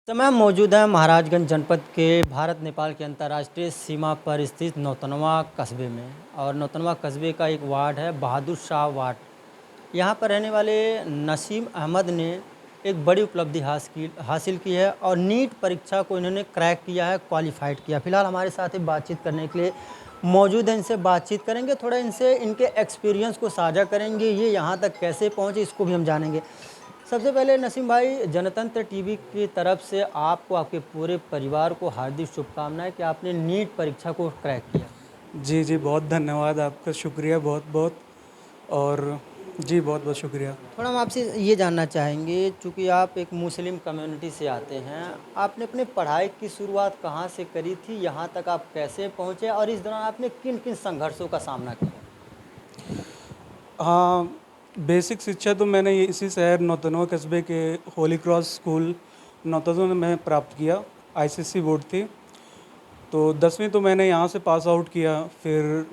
समय हम मौजूद है महाराजगंज जनपद के भारत नेपाल के अंतर्राष्ट्रीय सीमा पर स्थित नौतनवा कस्बे में। और नौतनवा कस्बे का एक वार्ड है बहादुर शाह वार्ड। यहाँ पर रहने वाले नसीम अहमद ने एक बड़ी उपलब्धि हासिल की है और नीट परीक्षा को इन्होंने क्रैक किया है, क्वालिफाइड किया। फिलहाल हमारे साथ ही बातचीत करने के लिए मौजूद हैं, इनसे बातचीत करेंगे, थोड़ा इनसे इनके एक्सपीरियंस को साझा करेंगे, ये यहाँ तक कैसे पहुँचे इसको भी हम जानेंगे। सबसे पहले नसीम भाई, जनतंत्र टीवी की तरफ से आपको, आपके पूरे परिवार को हार्दिक शुभकामनाएं कि आपने नीट परीक्षा को क्रैक किया। जी, जी, बहुत धन्यवाद आपका, शुक्रिया बहुत-बहुत। और जी, बहुत-बहुत शुक्रिया। थोड़ा हम आपसे ये जानना चाहेंगे, चूँकि आप एक मुस्लिम कम्युनिटी से आते हैं, आपने अपने पढ़ाई की शुरुआत कहाँ से करी थी, यहाँ तक आप कैसे पहुँचे और इस दौरान आपने किन किन संघर्षों का सामना किया? हाँ, बेसिक शिक्षा तो मैंने ये इसी शहर नौतनवा कस्बे के होली क्रॉस स्कूल नौतनवा में प्राप्त किया। आईसीएसई बोर्ड थी, तो 10वीं तो मैंने यहाँ से पास आउट किया। फिर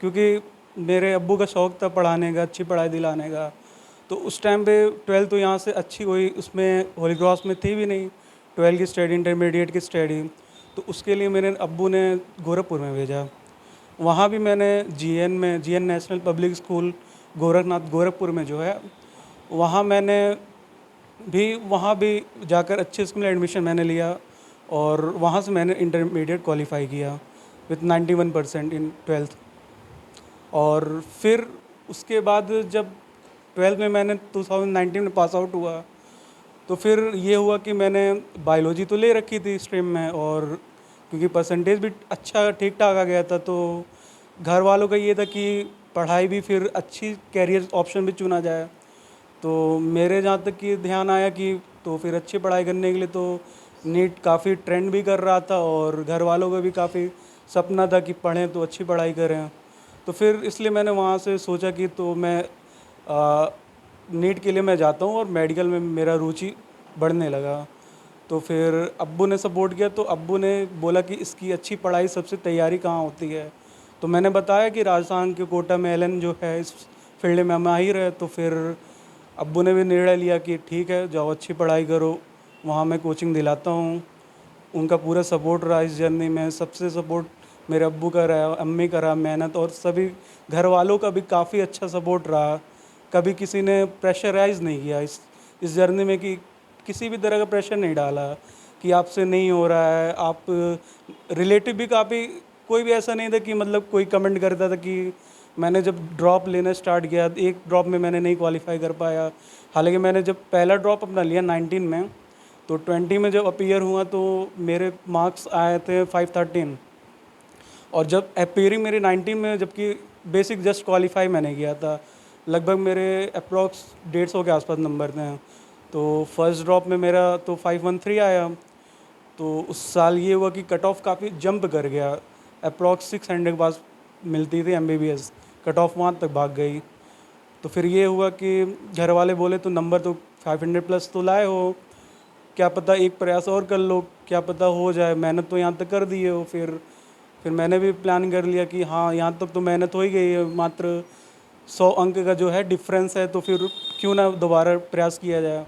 क्योंकि मेरे अब्बू का शौक़ था पढ़ाने का, अच्छी पढ़ाई दिलाने का, तो उस टाइम पे 12th तो यहाँ से अच्छी कोई उसमें होली क्रॉस में थी भी नहीं। 12 की स्टडी, इंटरमीडिएट की स्टडी, तो उसके लिए मेरे अब्बू ने गोरखपुर में भेजा। वहाँ भी मैंने GN national public school Gorakhnath Gorakhpur में जो है, वहाँ भी जाकर अच्छे स्कूल में एडमिशन मैंने लिया और वहाँ से मैंने इंटरमीडिएट क्वालिफाई किया विथ 91% इन 12th। और फिर उसके बाद जब 12th में मैंने 2019 में पास आउट हुआ, तो फिर ये हुआ कि मैंने बायोलॉजी तो ले रखी थी स्ट्रीम में, और क्योंकि परसेंटेज भी अच्छा ठीक ठाक आ गया था, तो घर वालों का ये था कि पढ़ाई भी फिर अच्छी कैरियर ऑप्शन भी चुना जाए। तो मेरे जहाँ तक कि ध्यान आया कि तो फिर अच्छी पढ़ाई करने के लिए तो नीट काफ़ी ट्रेंड भी कर रहा था, और घर वालों का भी काफ़ी सपना था कि पढ़ें तो अच्छी पढ़ाई करें। तो फिर इसलिए मैंने वहाँ से सोचा कि तो मैं नीट के लिए मैं जाता हूँ, और मेडिकल में मेरा रुचि बढ़ने लगा। तो फिर अब्बू ने सपोर्ट किया, तो अब्बू ने बोला कि इसकी अच्छी पढ़ाई सबसे तैयारी कहाँ होती है, तो मैंने बताया कि राजस्थान के कोटा में एलन जो है इस फील्ड में माहिर है। तो फिर अब्बू ने भी निर्णय लिया कि ठीक है, जाओ अच्छी पढ़ाई करो, वहाँ मैं कोचिंग दिलाता हूँ। उनका पूरा सपोर्ट रहा इस जर्नी में। सबसे सपोर्ट मेरे अब्बू का रहा, अम्मी का रहा, मेहनत, और सभी घर वालों का भी काफ़ी अच्छा सपोर्ट रहा। कभी किसी ने प्रेशराइज़ नहीं किया इस जर्नी में, कि किसी भी तरह का प्रेशर नहीं डाला कि आपसे नहीं हो रहा है। आप रिलेटिव भी काफ़ी, कोई भी ऐसा नहीं था कि मतलब कोई कमेंट करता था कि मैंने जब ड्रॉप लेना स्टार्ट किया, एक ड्रॉप में मैंने नहीं क्वालिफाई कर पाया। हालांकि मैंने जब पहला ड्रॉप अपना लिया 19 में, तो 20 में जब अपीयर हुआ तो मेरे मार्क्स आए थे 513, और जब अपीयरिंग मेरी 19 में, जबकि बेसिक जस्ट क्वालिफाई मैंने किया था, लगभग मेरे अप्रॉक्स 150 के आसपास नंबर थे। तो फर्स्ट ड्रॉप में मेरा तो 513 आया। तो उस साल ये हुआ कि कट ऑफ काफ़ी जंप कर गया, अप्रॉक्स 600 के पास मिलती थी एमबीबीएस, कट ऑफ वहाँ तक भाग गई। तो फिर ये हुआ कि घर वाले बोले तो नंबर तो 500 प्लस तो लाए हो, क्या पता एक प्रयास और कर लो, क्या पता हो जाए, मेहनत तो यहाँ तक कर दी हो। फिर मैंने भी प्लान कर लिया कि हाँ, यहाँ तक तो मेहनत हो ही गई है, मात्र 100 अंक का जो है डिफरेंस है, तो फिर क्यों ना दोबारा प्रयास किया जाए।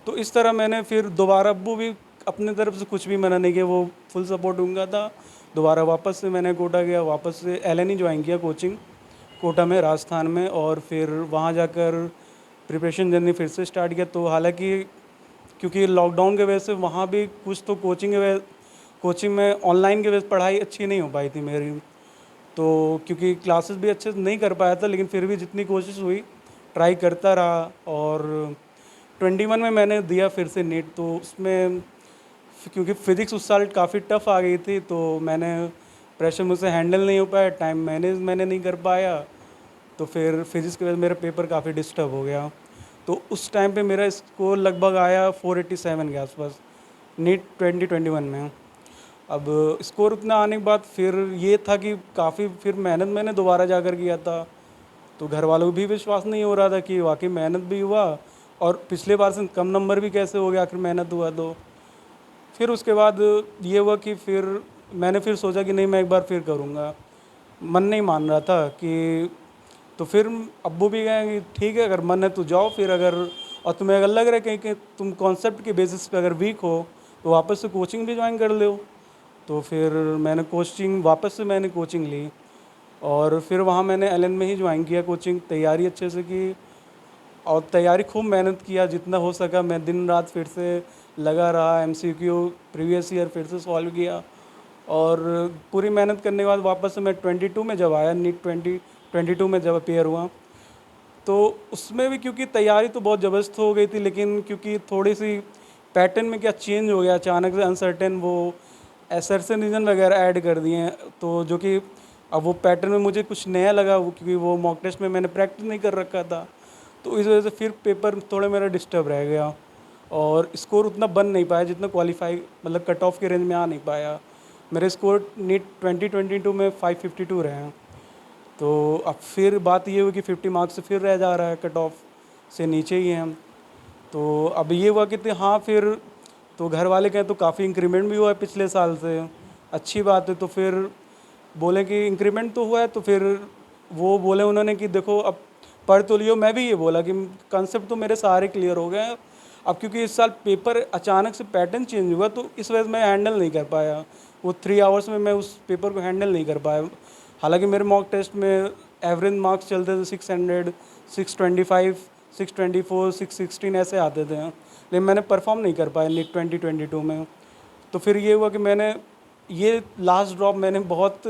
तो इस तरह मैंने फिर दोबारा, अब्बू भी अपने तरफ से कुछ भी मना नहीं किया, वो फुल सपोर्ट उनका था। दोबारा वापस से मैंने कोटा गया, वापस से एलएनई ज्वाइन किया कोचिंग कोटा में, राजस्थान में, और फिर वहाँ जाकर प्रिपरेशन जर्नी फिर से स्टार्ट किया। तो हालांकि क्योंकि लॉकडाउन के वजह से वहाँ भी कुछ तो कोचिंग में ऑनलाइन की वजह से पढ़ाई अच्छी नहीं हो पाई थी मेरी। तो क्योंकि क्लासेस भी अच्छे से नहीं कर पाया था, लेकिन फिर भी जितनी कोशिश हुई ट्राई करता रहा। और 21 में मैंने दिया फिर से नीट, तो उसमें क्योंकि फ़िज़िक्स उस साल काफ़ी टफ़ आ गई थी, तो मैंने प्रेशर मुझसे हैंडल नहीं हो पाया, टाइम मैनेज मैंने नहीं कर पाया। तो फिर फिज़िक्स की वजह से मेरा पेपर काफ़ी डिस्टर्ब हो गया। तो उस टाइम पे मेरा स्कोर लगभग आया 487 के आसपास नीट 2021 में। अब स्कोर उतना आने के बाद फिर ये था कि काफ़ी फिर मेहनत मैंने दोबारा जाकर किया था, तो घर वालों को भी विश्वास नहीं हो रहा था कि वाकई मेहनत भी हुआ, और पिछले बार से कम नंबर भी कैसे हो गया, आखिर मेहनत हुआ तो। फिर उसके बाद ये हुआ कि फिर मैंने फिर सोचा कि नहीं, मैं एक बार फिर करूँगा। मन नहीं मान रहा था कि, तो फिर अब्बू भी गए कि ठीक है, अगर मन है तो जाओ फिर, अगर और तुम्हें अगर लग रहा है कहीं कि तुम कॉन्सेप्ट के बेसिस पे अगर वीक हो, तो वापस से कोचिंग भी ज्वाइन कर लो। तो फिर मैंने कोचिंग ली और फिर वहाँ मैंने एलन में ही ज्वाइन किया कोचिंग, तैयारी अच्छे से की और तैयारी खूब मेहनत किया, जितना हो सका मैं दिन रात फिर से लगा रहा, एमसीक्यू प्रीवियस ईयर फिर से सॉल्व किया और पूरी मेहनत करने के बाद वापस से मैं 22 में जब आया, नीट 2022 में जब अपेयर हुआ, तो उसमें भी क्योंकि तैयारी तो बहुत ज़बरदस्त हो गई थी, लेकिन क्योंकि थोड़ी सी पैटर्न में क्या चेंज हो गया अचानक से, अनसर्टेन वो एसर्शन रीजन वगैरह ऐड कर दिए हैं, तो जो कि अब वो पैटर्न में मुझे कुछ नया लगा, वो क्योंकि वो मॉक टेस्ट में मैंने प्रैक्टिस नहीं कर रखा था, तो इस वजह से फिर पेपर थोड़ा मेरा डिस्टर्ब रह गया और स्कोर उतना बन नहीं पाया जितना क्वालिफाई, मतलब कट ऑफ के रेंज में आ नहीं पाया। मेरे स्कोर नीट 2022 में 552 रहे हैं। तो अब फिर बात ये हुई कि 50 मार्क्स से फिर रह जा रहा है, कट ऑफ से नीचे ही हैं हम। तो अब ये हुआ कि हाँ फिर तो घर वाले कहें तो काफ़ी इंक्रीमेंट भी हुआ है पिछले साल से, अच्छी बात है। तो फिर बोले कि इंक्रीमेंट तो हुआ है, तो फिर वो बोले उन्होंने कि देखो अब पढ़ तो लियो। मैं भी ये बोला कि कंसेप्ट तो मेरे सारे क्लियर हो गए हैं, अब क्योंकि इस साल पेपर अचानक से पैटर्न चेंज हुआ तो इस वजह से मैं हैंडल नहीं कर पाया, वो 3 आवर्स में मैं उस पेपर को हैंडल नहीं कर पाया। हालांकि मेरे मॉक टेस्ट में एवरेज मार्क्स चलते थे 600, 625, 624, 616 ऐसे आते थे, लेकिन मैंने परफॉर्म नहीं कर पाया नीट 2022 में। तो फिर ये हुआ कि मैंने ये लास्ट ड्रॉप मैंने बहुत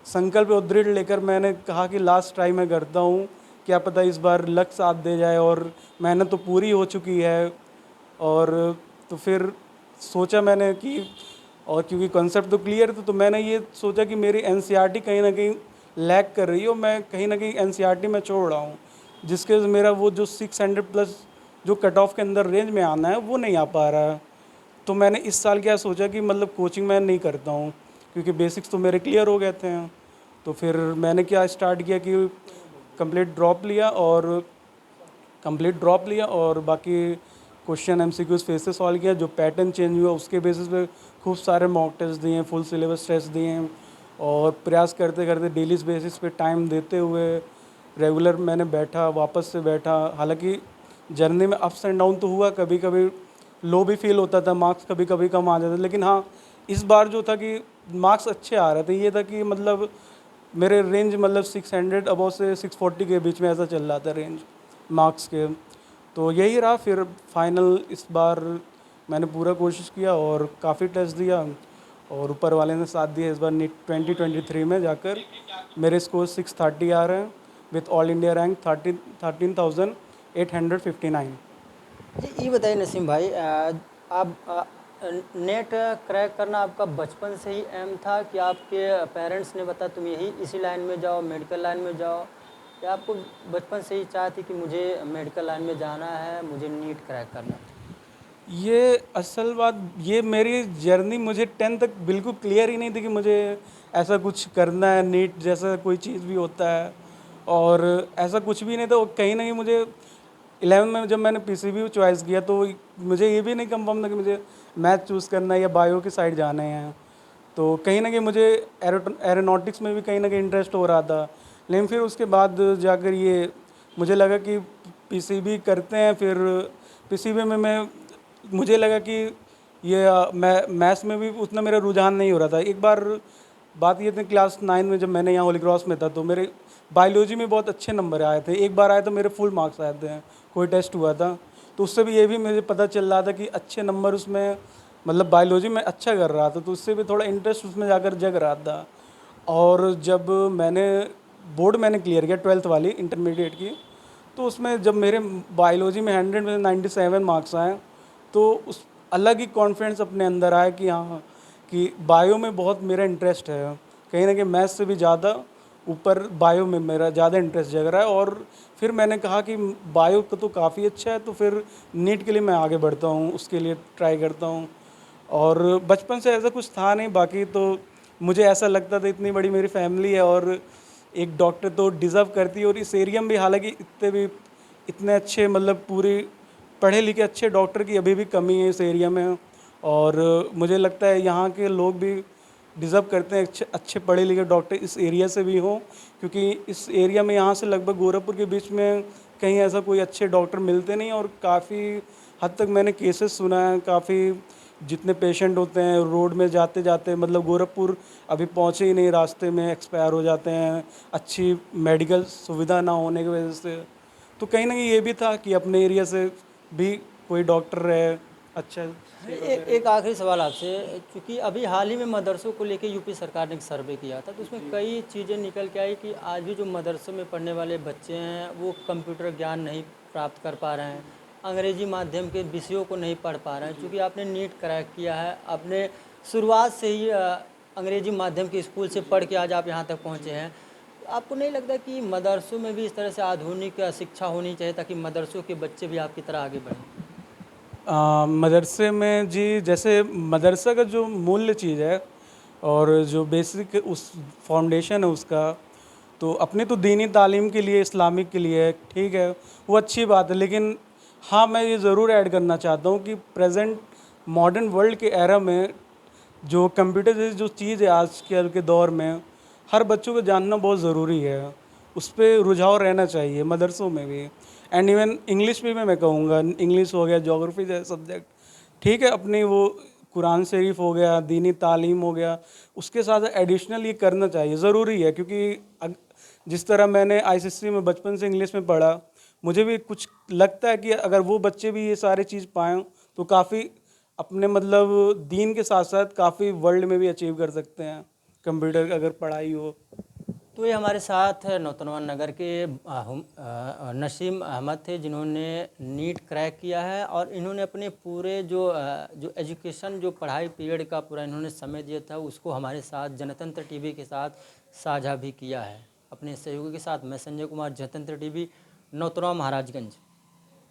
संकल्प और दृढ़ लेकर मैंने कहा कि लास्ट ट्राई मैं करता हूँ, क्या पता इस बार लक साथ दे जाए, और मेहनत तो पूरी हो चुकी है। और तो फिर सोचा मैंने कि, और क्योंकि कॉन्सेप्ट तो क्लियर था, तो मैंने ये सोचा कि मेरी एनसीईआरटी कहीं ना कहीं लैग कर रही है और मैं कहीं ना कहीं एनसीईआरटी में छोड़ रहा हूँ, जिसके वजह से मेरा वो जो 600 प्लस जो कट ऑफ के अंदर रेंज में आना है वो नहीं आ पा रहा है। तो मैंने इस साल क्या सोचा कि मतलब कोचिंग मैं नहीं करता हूँ, क्योंकि बेसिक्स तो मेरे क्लियर हो गए थे। तो फिर मैंने क्या स्टार्ट किया कि कंप्लीट ड्रॉप लिया और बाकी क्वेश्चन एमसीक्यूज फेस से सॉल्व किया। जो पैटर्न चेंज हुआ उसके बेसिस पे खूब सारे मॉक टेस्ट दिए, फुल सिलेबस टेस्ट दिए और प्रयास करते करते डेली बेसिस पे टाइम देते हुए रेगुलर मैंने वापस से बैठा। हालांकि जर्नी में अप्स एंड डाउन तो हुआ, कभी कभी लो भी फील होता था, मार्क्स कभी कभी कम आ जाते थे, लेकिन हाँ इस बार जो था कि मार्क्स अच्छे आ रहे थे। ये था कि मतलब मेरे रेंज मतलब 600 अबव से 640 के बीच में ऐसा चल रहा था रेंज मार्क्स के। तो यही रहा, फिर फाइनल इस बार मैंने पूरा कोशिश किया और काफ़ी टेस्ट दिया और ऊपर वाले ने साथ दिया। इस बार नीट 2023 में जाकर मेरे स्कोर 630 आ रहे हैं विथ ऑल इंडिया रैंक 13,859। जी ये बताइए नसीम भाई, आप नेट क्रैक करना आपका बचपन से ही एम था कि आपके पेरेंट्स ने बताया तुम इसी लाइन में जाओ, मेडिकल लाइन में जाओ, या आपको बचपन से ही चाह थी कि मुझे मेडिकल लाइन में जाना है, मुझे नीट क्रैक करना है? ये असल बात, ये मेरी जर्नी मुझे 10 तक बिल्कुल क्लियर ही नहीं थी कि मुझे ऐसा कुछ करना है, नीट जैसा कोई चीज़ भी होता है और ऐसा कुछ भी नहीं था। कहीं ना कहीं मुझे 11 में जब मैंने पीसीबी चॉइस किया तो मुझे ये भी नहीं कंफर्म था कि मुझे मैथ चूज़ करना है या बायो की साइड जाना है। तो कहीं ना कहीं मुझे एरोनॉटिक्स में भी कहीं ना कहीं इंटरेस्ट हो रहा था, लेकिन फिर उसके बाद जाकर ये मुझे लगा कि पीसीबी करते हैं। फिर पीसीबी में मुझे लगा कि ये मैं मैथ्स में भी उतना मेरा रुझान नहीं हो रहा था। एक बार बात ये थी क्लास 9 में जब मैंने यहाँ होली क्रॉस में था, तो मेरे बायोलॉजी में बहुत अच्छे नंबर आए थे। एक बार आए तो मेरे फुल मार्क्स आए थे, कोई टेस्ट हुआ था, तो उससे भी ये भी मुझे पता चल रहा था कि अच्छे नंबर उसमें मतलब बायोलॉजी में अच्छा कर रहा था, तो उससे भी थोड़ा इंटरेस्ट उसमें जाकर जग रहा था। और जब मैंने क्लियर किया 12th वाली इंटरमीडिएट की, तो उसमें जब मेरे बायोलॉजी में 100 में 97 मार्क्स आए, तो उस अलग ही कॉन्फिडेंस अपने अंदर आया कि हाँ कि बायो में बहुत मेरा इंटरेस्ट है, कहीं ना कहीं मैथ्स से भी ज़्यादा ऊपर बायो में मेरा ज़्यादा इंटरेस्ट जग रहा है। और फिर मैंने कहा कि बायो का तो काफ़ी अच्छा है, तो फिर नीट के लिए मैं आगे बढ़ता हूँ, उसके लिए ट्राई करता हूँ। और बचपन से ऐसा कुछ था नहीं, बाकी तो मुझे ऐसा लगता था इतनी बड़ी मेरी फैमिली है और एक डॉक्टर तो डिज़र्व करती है। और इस एरिया में भी हालांकि इतने अच्छे मतलब पूरी पढ़े लिखे अच्छे डॉक्टर की अभी भी कमी है इस एरिया में, और मुझे लगता है यहाँ के लोग भी डिज़र्व करते हैं अच्छे पढ़े लिखे डॉक्टर इस एरिया से भी हों, क्योंकि इस एरिया में यहाँ से लगभग गोरखपुर के बीच में कहीं ऐसा कोई अच्छे डॉक्टर मिलते नहीं। और काफ़ी हद तक मैंने केसेस सुना है, काफ़ी जितने पेशेंट होते हैं रोड में जाते जाते, मतलब गोरखपुर अभी पहुँचे ही नहीं, रास्ते में एक्सपायर हो जाते हैं अच्छी मेडिकल सुविधा ना होने की वजह से। तो कहीं ना कहीं ये भी था कि अपने एरिया से भी कोई डॉक्टर रहे अच्छा एक आखिरी सवाल आपसे, क्योंकि अभी हाल ही में मदरसों को लेके यूपी सरकार ने एक सर्वे किया था, तो उसमें कई चीज़ें निकल के आई कि आज भी जो मदरसों में पढ़ने वाले बच्चे हैं वो कंप्यूटर ज्ञान नहीं प्राप्त कर पा रहे हैं, अंग्रेजी माध्यम के विषयों को नहीं पढ़ पा रहे हैं। क्योंकि आपने नीट क्रैक किया है, आपने शुरुआत से ही अंग्रेजी माध्यम के स्कूल से पढ़ के आज आप यहाँ तक पहुँचे हैं, तो आपको नहीं लगता कि मदरसों में भी इस तरह से आधुनिक शिक्षा होनी चाहिए ताकि मदरसों के बच्चे भी आपकी तरह आगे बढ़ें? मदरसे में जी, जैसे मदरसा का जो मूल्य चीज़ है और जो बेसिक उस फाउंडेशन है उसका, तो अपनी तो दीनी तालीम के लिए, इस्लामिक के लिए ठीक है, वो अच्छी बात है। लेकिन हाँ, मैं ये ज़रूर ऐड करना चाहता हूँ कि प्रेजेंट मॉडर्न वर्ल्ड के एरा में जो कंप्यूटर जैसी जो चीज़ है आज के दौर में, हर बच्चों को जानना बहुत ज़रूरी है। उस पर रुझाव रहना चाहिए मदरसों में भी। एंड इवन इंग्लिश भी मैं कहूँगा, इंग्लिश हो गया, ज्योग्राफी जैसे सब्जेक्ट ठीक है, अपनी वो कुरान शरीफ हो गया, दीनी तालीम हो गया, उसके साथ एडिशनल ये करना चाहिए, ज़रूरी है। क्योंकि जिस तरह मैंने आईसीएसई में बचपन से इंग्लिश में पढ़ा, मुझे भी कुछ लगता है कि अगर वो बच्चे भी ये सारी चीज़ पाएँ तो काफ़ी अपने मतलब दीन के साथ साथ काफ़ी वर्ल्ड में भी अचीव कर सकते हैं, कंप्यूटर अगर पढ़ाई हो। तो ये हमारे साथ नौतनवा नगर के नसीम अहमद थे, जिन्होंने नीट क्रैक किया है और इन्होंने अपने पूरे जो एजुकेशन, जो पढ़ाई पीरियड का पूरा इन्होंने समय दिया था, उसको हमारे साथ जनतंत्र टीवी के साथ साझा भी किया है। अपने सहयोगी के साथ मैं संजय कुमार, जनतंत्र टीवी, नौतनवा, महाराजगंज।